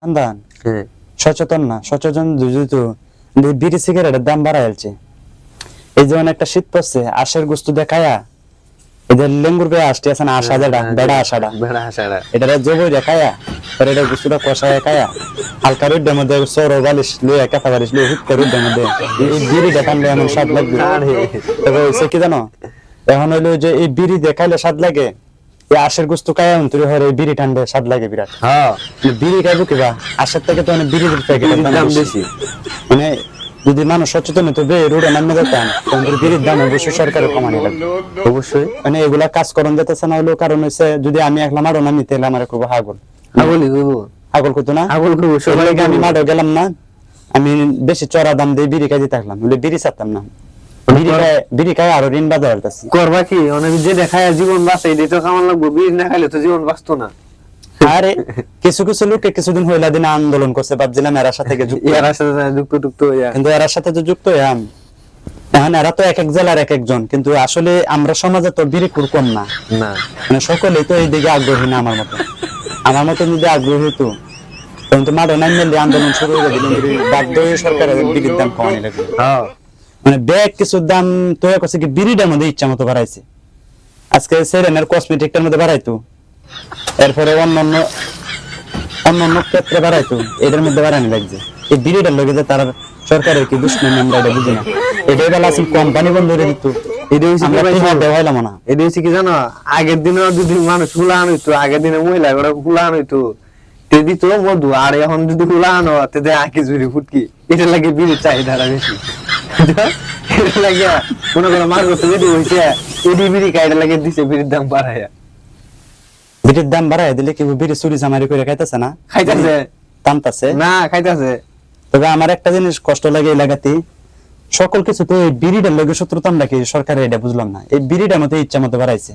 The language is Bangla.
সন্ধান সচেতন না, সচেতন তো বিড়ি সিগারেটের দাম বাড়াইছে। এই যেমন একটা শীত পড়ছে, আশের গোস্ত দেখায়া এদের লেঙ্গুর গায়ে আসতে আছে না, আসা যেটা বেড়া আসাটা এটা জবই দেখায়া পরে এটা গোস্তটা কষায় খায়া হালকা রোদের মধ্যে সরো বালিশ লইয়া কাঁথা বালিশ লইয়া হুট করে রোদের মধ্যে এই বিড়ি দেখালে এমন স্বাদ লাগবে। তবে হচ্ছে কি জানো, এখন হইলো যে এই বিড়ি দেখাইলে স্বাদ লাগে, এই আশের গোস্ত খায়া অন্তরে হয় এই বিড়ি ঠান্ডা স্বাদ লাগে বিরাট। বিড়ি খাইবো কিবা আশের থেকে তো অনেক বিড়ির প্যাকেটের দাম বেশি। মানে যদি মানুষ সচেতন হতো রোডে নামে যেতাম তাহলে বিড়ির দাম অবশ্যই সরকারের কমানো লাগবে অবশ্যই। মানে এগুলা কাজ করন যেতেছে না, হলো কারণ হচ্ছে যদি আমি একলা মারো নামি তাহলে আমার খুব আগল করতো না, আমি মারো গেলাম না, আমি বেশি চড়া দাম দিয়ে বিড়ি খাইতে থাকলাম, বিড়ি ছাড়তাম না। বিড়ি খাই আরো ঋণ বাজার করবা কি অনেক যে দেখায় জীবন বাঁচে এটাই তো খাওয়ান লাগবো, বিড়ি না খাইলে তো জীবন বাঁচতো না। আরে কিছু কিছু লোকে কিছুদিন হইলা দিন আন্দোলন করছে, ভাবছিলাম এরার সাথে যুক্ত কিন্তু এরার সাথে তো যুক্ত হইয়াম। এখন এরা তো এক এক জেলার এক একজন, কিন্তু আসলে আমরা সমাজে তো বিড়ি খুব কম না, মানে সকলেই তো এই দিকে আগ্রহী না। আমার মতো যদি আগ্রহী হতো তখন তো মাঠে নাম মেলে আন্দোলন শুরু হয়ে গেল, বাধ্য হয়ে সরকারের বিড়ির দাম কমানি লাগবে। মানে ব্যাগ কিছুর দাম তৈরি করছে কি বিড়িটার মধ্যে ইচ্ছা মতো বাড়াইছে। আজকে সেরেনের কসমেটিকটার মধ্যে বাড়াইতো, এরপরে অন্যান্য ক্ষেত্রে বাড়াইতো, এটার মধ্যে বাড়ানি লাগছে। এই বিড়িটার লগে যে তার সরকারের কি দুশ্মন আমরা এটা বুঝি না। এটাই বেলা আছে কোম্পানি বন্ধ করে দিত, দেওয়াইলাম না। এটা হচ্ছে কি জানো, আগের দিনে যদি মানুষ হুলা আনইতো, আগের দিনে মহিলা হুলা আনইতো তে দিত মধু, আর এখন যদি হুলা আনো তে আঁকি জুড়ি ফুটকি, এটা লাগে বিড়ির চাহিদাটা বেশি। এটা লাগে মনে করো মাছ করতে যদি হয়েছে এডি বিড়ি কাইটা লাগে দিছে বিড়ির দাম বাড়াইয়া। বিড়ির দাম বাড়াই দিলে কি বিড়ি চুরি চামারি করে খাইতেছে না, খাইতেছে টানতেছে না, খাইতেছে। তবে আমার একটা জিনিস কষ্ট লাগে এলাকাতে, সকল কিছু তো এই বিড়িটার লগে শত্রুতা আমরা কি সরকারের এটা বুঝলাম না, এই বিড়িটার মতো ইচ্ছা মতো বাড়াইছে।